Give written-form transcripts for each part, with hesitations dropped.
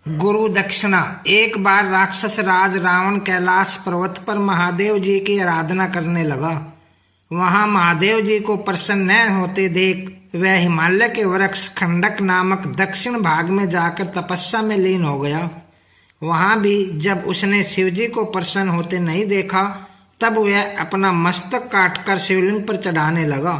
गुरु दक्षिणा। एक बार राक्षस राज रावण कैलाश पर्वत पर महादेव जी की आराधना करने लगा। वहां महादेव जी को प्रसन्न न होते देख वह हिमालय के वृक्ष खंडक नामक दक्षिण भाग में जाकर तपस्या में लीन हो गया। वहां भी जब उसने शिवजी को प्रसन्न होते नहीं देखा तब वह अपना मस्तक काटकर शिवलिंग पर चढ़ाने लगा।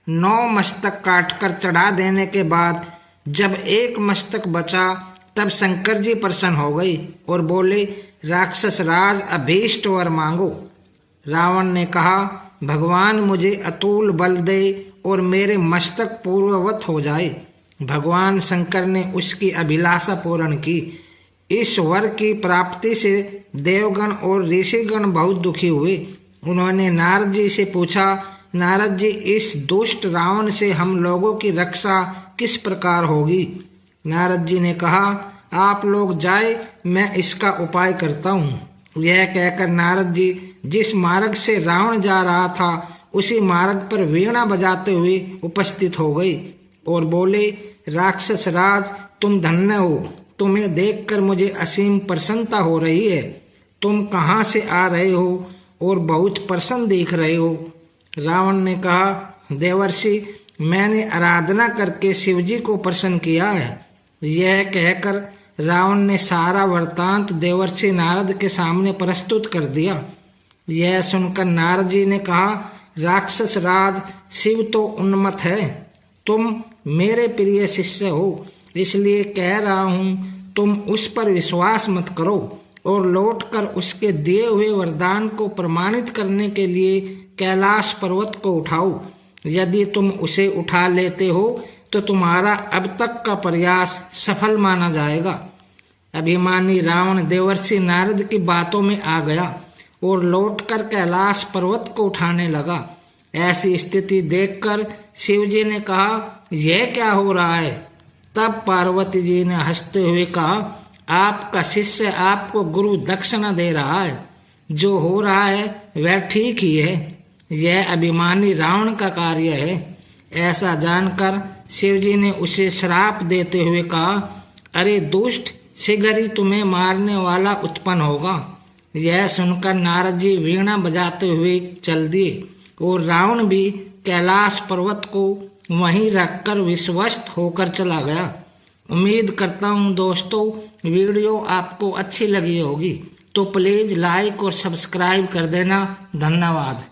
9 मस्तक काटकर चढ़ा देने के बाद जब एक मस्तक बचा तब शंकर जी प्रसन्न हो गई और बोले, राक्षस राज अभीष्ट वर मांगो। रावण ने कहा, भगवान मुझे अतुल बल दे और मेरे मस्तक पूर्ववत हो जाए। भगवान शंकर ने उसकी अभिलाषा पूर्ण की। इस वर की प्राप्ति से देवगण और ऋषिगण बहुत दुखी हुए। उन्होंने नारद जी से पूछा, नारद जी, इस दुष्ट रावण से हम लोगों की रक्षा किस प्रकार होगी? नारद जी ने कहा, आप लोग जाए, मैं इसका उपाय करता हूँ। यह कहकर नारद जी जिस मार्ग से रावण जा रहा था उसी मार्ग पर वीणा बजाते हुए उपस्थित हो गए और बोले, राक्षस राज तुम धन्य हो। तुम्हें देखकर मुझे असीम प्रसन्नता हो रही है। तुम कहाँ से आ रहे हो और बहुत प्रसन्न दिख रहे हो? रावण ने कहा, देवर्षि, मैंने आराधना करके शिवजी को प्रसन्न किया है। यह कहकर रावण ने सारा वृत्तांत देवर्षि नारद के सामने प्रस्तुत कर दिया। यह सुनकर नारद जी ने कहा, राक्षस राज, शिव तो उन्मत्त है। तुम मेरे प्रिय शिष्य हो, इसलिए कह रहा हूँ तुम उस पर विश्वास मत करो और लौटकर उसके दिए हुए वरदान को प्रमाणित करने के लिए कैलाश पर्वत को उठाओ। यदि तुम उसे उठा लेते हो तो तुम्हारा अब तक का प्रयास सफल माना जाएगा। अभिमानी रावण देवर्षि नारद की बातों में आ गया और लौटकर कैलाश पर्वत को उठाने लगा। ऐसी स्थिति देखकर शिवजी ने कहा, यह क्या हो रहा है? तब पार्वती जी ने हंसते हुए कहा, आपका शिष्य आपको गुरु दक्षिणा दे रहा है। जो हो रहा है वह ठीक ही है। यह अभिमानी रावण का कार्य है। ऐसा जानकर शिवजी ने उसे श्राप देते हुए कहा, अरे दुष्ट, शीघ्र ही तुम्हें मारने वाला उत्पन्न होगा। यह सुनकर नारद जी वीणा बजाते हुए चल दिए और रावण भी कैलाश पर्वत को वहीं रखकर विश्वस्त होकर चला गया। उम्मीद करता हूँ दोस्तों वीडियो आपको अच्छी लगी होगी, तो प्लीज लाइक और सब्सक्राइब कर देना। धन्यवाद।